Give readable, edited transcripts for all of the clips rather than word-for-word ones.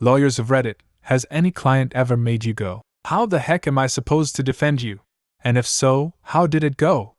Lawyers have read it. Has any client ever made you go, "How the heck am I supposed to defend you?" And if so, how did it go?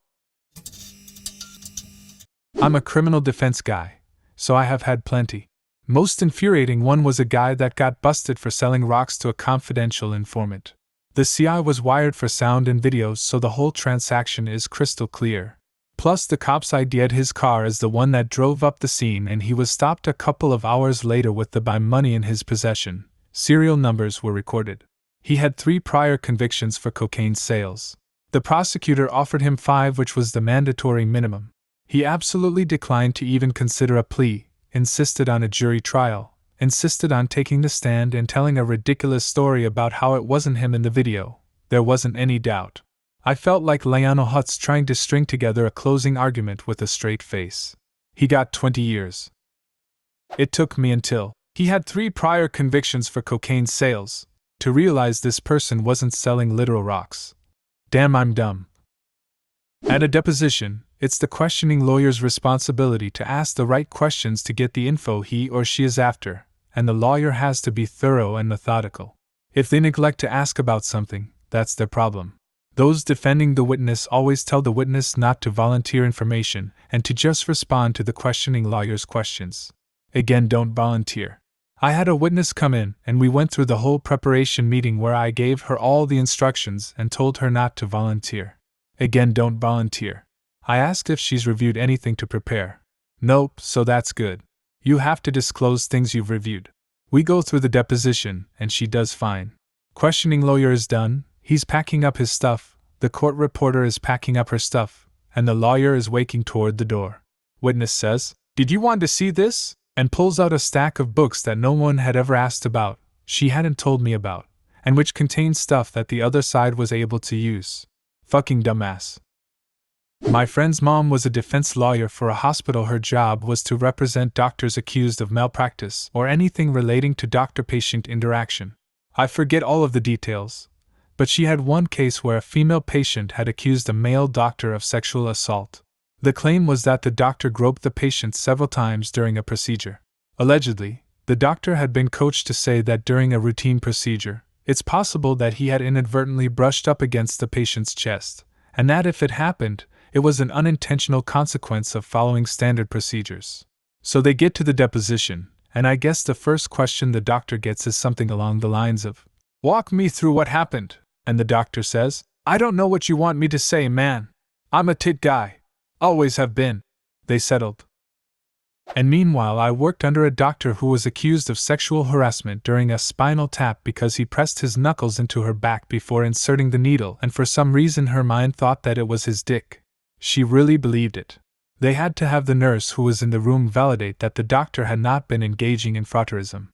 I'm a criminal defense guy, so I have had plenty. Most infuriating one was a guy that got busted for selling rocks to a confidential informant. The CI was wired for sound and videos, so the whole transaction is crystal clear. Plus, the cops ID'd his car as the one that drove up the scene, and he was stopped a couple of hours later with the buy money in his possession. Serial numbers were recorded. He had 3 prior convictions for cocaine sales. The prosecutor offered him 5, which was the mandatory minimum. He absolutely declined to even consider a plea, insisted on a jury trial, insisted on taking the stand and telling a ridiculous story about how it wasn't him in the video. There wasn't any doubt. I felt like Lionel Hutz trying to string together a closing argument with a straight face. He got 20 years. It took me until he had 3 prior convictions for cocaine sales to realize this person wasn't selling literal rocks. Damn, I'm dumb. At a deposition, it's the questioning lawyer's responsibility to ask the right questions to get the info he or she is after, and the lawyer has to be thorough and methodical. If they neglect to ask about something, that's their problem. Those defending the witness always tell the witness not to volunteer information and to just respond to the questioning lawyer's questions. Again, don't volunteer. I had a witness come in, and we went through the whole preparation meeting where I gave her all the instructions and told her not to volunteer. Again, don't volunteer. I asked if she's reviewed anything to prepare. Nope, so that's good. You have to disclose things you've reviewed. We go through the deposition, and she does fine. Questioning lawyer is done, he's packing up his stuff, the court reporter is packing up her stuff, and the lawyer is walking toward the door. Witness says, "Did you want to see this?" and pulls out a stack of books that no one had ever asked about, she hadn't told me about, and which contained stuff that the other side was able to use. Fucking dumbass. My friend's mom was a defense lawyer for a hospital. Her job was to represent doctors accused of malpractice or anything relating to doctor-patient interaction. I forget all of the details, but she had one case where a female patient had accused a male doctor of sexual assault. The claim was that the doctor groped the patient several times during a procedure. Allegedly, the doctor had been coached to say that during a routine procedure, it's possible that he had inadvertently brushed up against the patient's chest, and that if it happened, it was an unintentional consequence of following standard procedures. So they get to the deposition, and I guess the first question the doctor gets is something along the lines of, "Walk me through what happened," and the doctor says, "I don't know what you want me to say, man. I'm a tit guy. Always have been." They settled. And meanwhile, I worked under a doctor who was accused of sexual harassment during a spinal tap because he pressed his knuckles into her back before inserting the needle, and for some reason her mind thought that it was his dick. She really believed it. They had to have the nurse who was in the room validate that the doctor had not been engaging in frotteurism.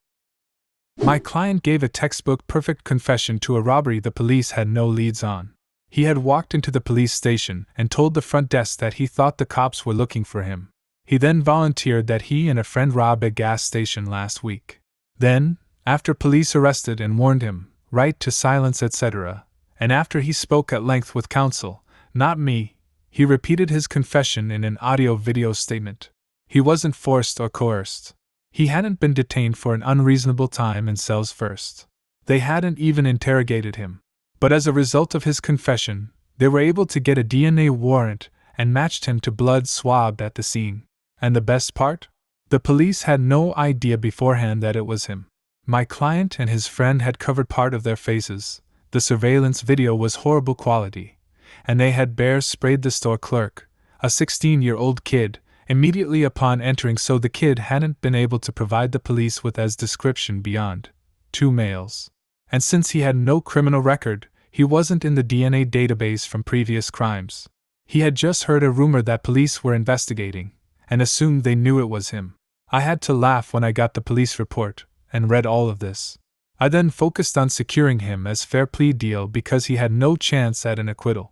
My client gave a textbook perfect confession to a robbery the police had no leads on. He had walked into the police station and told the front desk that he thought the cops were looking for him. He then volunteered that he and a friend robbed a gas station last week. Then, after police arrested and warned him, right to silence, etc., and after he spoke at length with counsel, not me, he repeated his confession in an audio-video statement. He wasn't forced or coerced. He hadn't been detained for an unreasonable time in cells first. They hadn't even interrogated him. But as a result of his confession, they were able to get a DNA warrant and matched him to blood swabbed at the scene. And the best part? The police had no idea beforehand that it was him. My client and his friend had covered part of their faces. The surveillance video was horrible quality, and they had bear sprayed the store clerk, a 16-year-old kid, immediately upon entering, so the kid hadn't been able to provide the police with as description beyond 2 males. And since he had no criminal record, he wasn't in the DNA database from previous crimes. He had just heard a rumor that police were investigating, and assumed they knew it was him. I had to laugh when I got the police report and read all of this. I then focused on securing him as fair plea deal because he had no chance at an acquittal.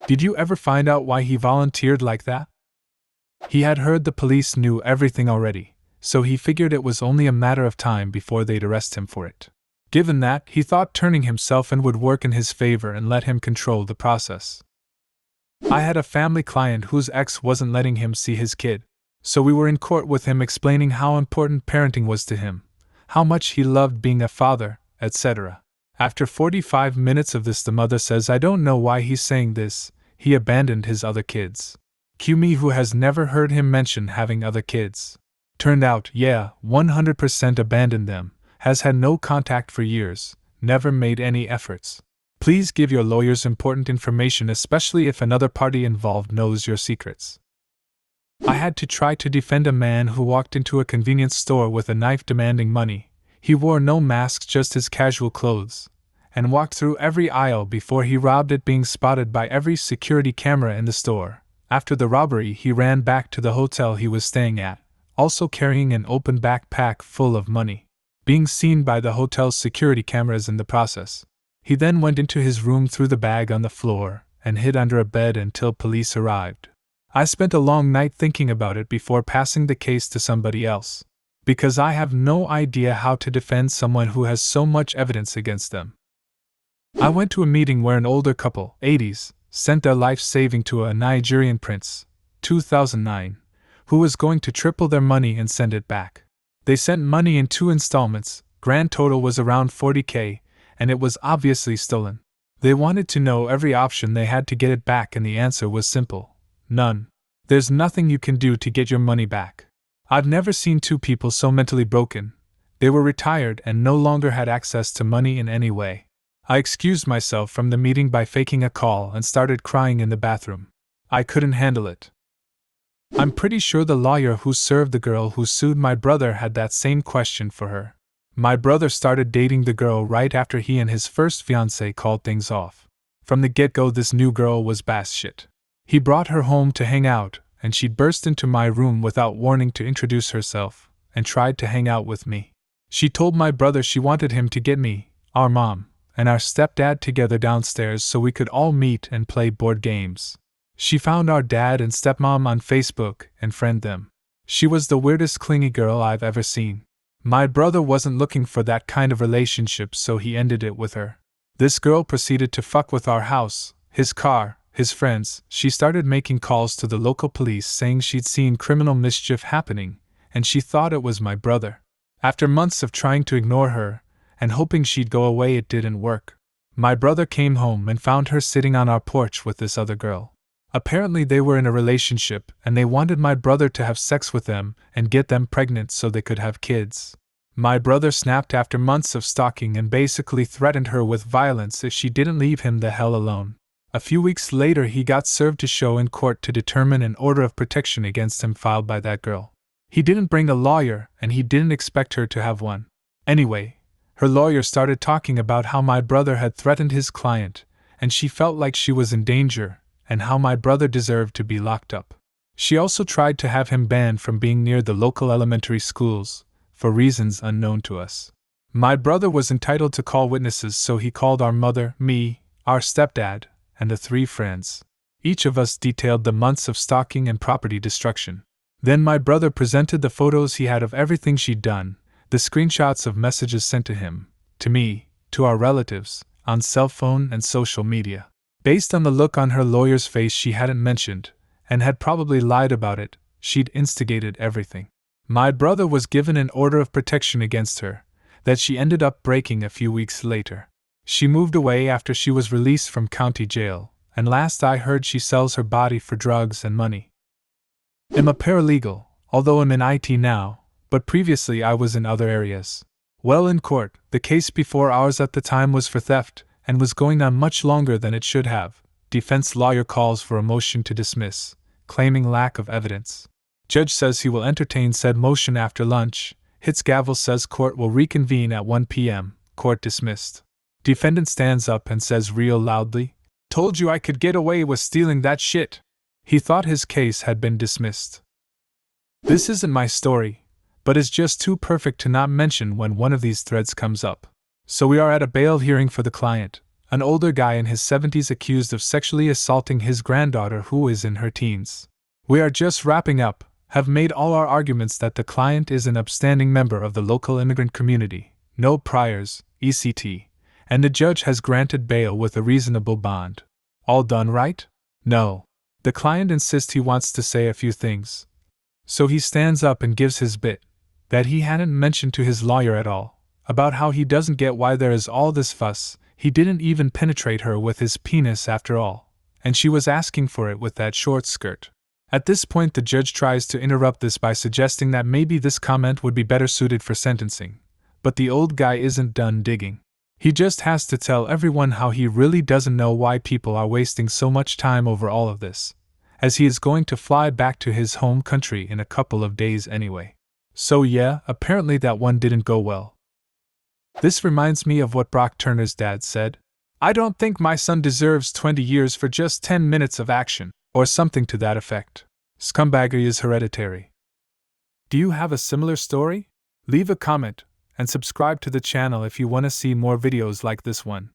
Did you ever find out why he volunteered like that? He had heard the police knew everything already, so he figured it was only a matter of time before they'd arrest him for it. Given that, he thought turning himself in would work in his favor and let him control the process. I had a family client whose ex wasn't letting him see his kid, so we were in court with him explaining how important parenting was to him, how much he loved being a father, etc. After 45 minutes of this, the mother says, I don't know why he's saying this, he abandoned his other kids. Cue me, who has never heard him mention having other kids. Turned out, yeah, 100% abandoned them, has had no contact for years, never made any efforts. Please give your lawyers important information, especially if another party involved knows your secrets. I had to try to defend a man who walked into a convenience store with a knife demanding money. He wore no mask, just his casual clothes, and walked through every aisle before he robbed it, being spotted by every security camera in the store. After the robbery, he ran back to the hotel he was staying at, also carrying an open backpack full of money, being seen by the hotel's security cameras in the process. He then went into his room, threw the bag on the floor, and hid under a bed until police arrived. I spent a long night thinking about it before passing the case to somebody else, because I have no idea how to defend someone who has so much evidence against them. I went to a meeting where an older couple, 80s, sent their life saving to a Nigerian prince, 2009, who was going to triple their money and send it back. They sent money in 2 installments, grand total was around 40K, and it was obviously stolen. They wanted to know every option they had to get it back, and the answer was simple: none. There's nothing you can do to get your money back. I've never seen 2 people so mentally broken. They were retired and no longer had access to money in any way. I excused myself from the meeting by faking a call and started crying in the bathroom. I couldn't handle it. I'm pretty sure the lawyer who served the girl who sued my brother had that same question for her. My brother started dating the girl right after he and his first fiancée called things off. From the get-go, this new girl was bass shit. He brought her home to hang out, and she burst into my room without warning to introduce herself, and tried to hang out with me. She told my brother she wanted him to get me, our mom, and our stepdad together downstairs so we could all meet and play board games. She found our dad and stepmom on Facebook and friended them. She was the weirdest clingy girl I've ever seen. My brother wasn't looking for that kind of relationship, so he ended it with her. This girl proceeded to fuck with our house, his car, his friends. She started making calls to the local police saying she'd seen criminal mischief happening, and she thought it was my brother. After months of trying to ignore her and hoping she'd go away, it didn't work. My brother came home and found her sitting on our porch with this other girl. Apparently they were in a relationship and they wanted my brother to have sex with them and get them pregnant so they could have kids. My brother snapped after months of stalking and basically threatened her with violence if she didn't leave him the hell alone. A few weeks later, he got served to show in court to determine an order of protection against him filed by that girl. He didn't bring a lawyer and he didn't expect her to have one. Anyway, her lawyer started talking about how my brother had threatened his client and she felt like she was in danger, and how my brother deserved to be locked up. She also tried to have him banned from being near the local elementary schools, for reasons unknown to us. My brother was entitled to call witnesses, so he called our mother, me, our stepdad, and the 3 friends. Each of us detailed the months of stalking and property destruction. Then my brother presented the photos he had of everything she'd done, the screenshots of messages sent to him, to me, to our relatives, on cell phone and social media. Based on the look on her lawyer's face, she hadn't mentioned, and had probably lied about it, she'd instigated everything. My brother was given an order of protection against her, that she ended up breaking a few weeks later. She moved away after she was released from county jail, and last I heard she sells her body for drugs and money. I'm a paralegal, although I'm in IT now, but previously I was in other areas. Well, in court, the case before ours at the time was for theft, and was going on much longer than it should have. Defense lawyer calls for a motion to dismiss, claiming lack of evidence. Judge says he will entertain said motion after lunch, hits gavel, says court will reconvene at 1 p.m., court dismissed. Defendant stands up and says real loudly, "Told you I could get away with stealing that shit." He thought his case had been dismissed. This isn't my story, but is just too perfect to not mention when one of these threads comes up. So we are at a bail hearing for the client, an older guy in his 70s accused of sexually assaulting his granddaughter who is in her teens. We are just wrapping up, have made all our arguments that the client is an upstanding member of the local immigrant community, no priors, ECT, and the judge has granted bail with a reasonable bond. All done right? No. The client insists he wants to say a few things. So he stands up and gives his bit. that he hadn't mentioned to his lawyer at all, about how he doesn't get why there is all this fuss. He didn't even penetrate her with his penis after all, and she was asking for it with that short skirt. At this point, the judge tries to interrupt this by suggesting that maybe this comment would be better suited for sentencing, but the old guy isn't done digging. He just has to tell everyone how he really doesn't know why people are wasting so much time over all of this, as he is going to fly back to his home country in a couple of days anyway. So yeah, apparently that one didn't go well. This reminds me of what Brock Turner's dad said. "I don't think my son deserves 20 years for just 10 minutes of action," or something to that effect. Scumbaggery is hereditary. Do you have a similar story? Leave a comment, and subscribe to the channel if you want to see more videos like this one.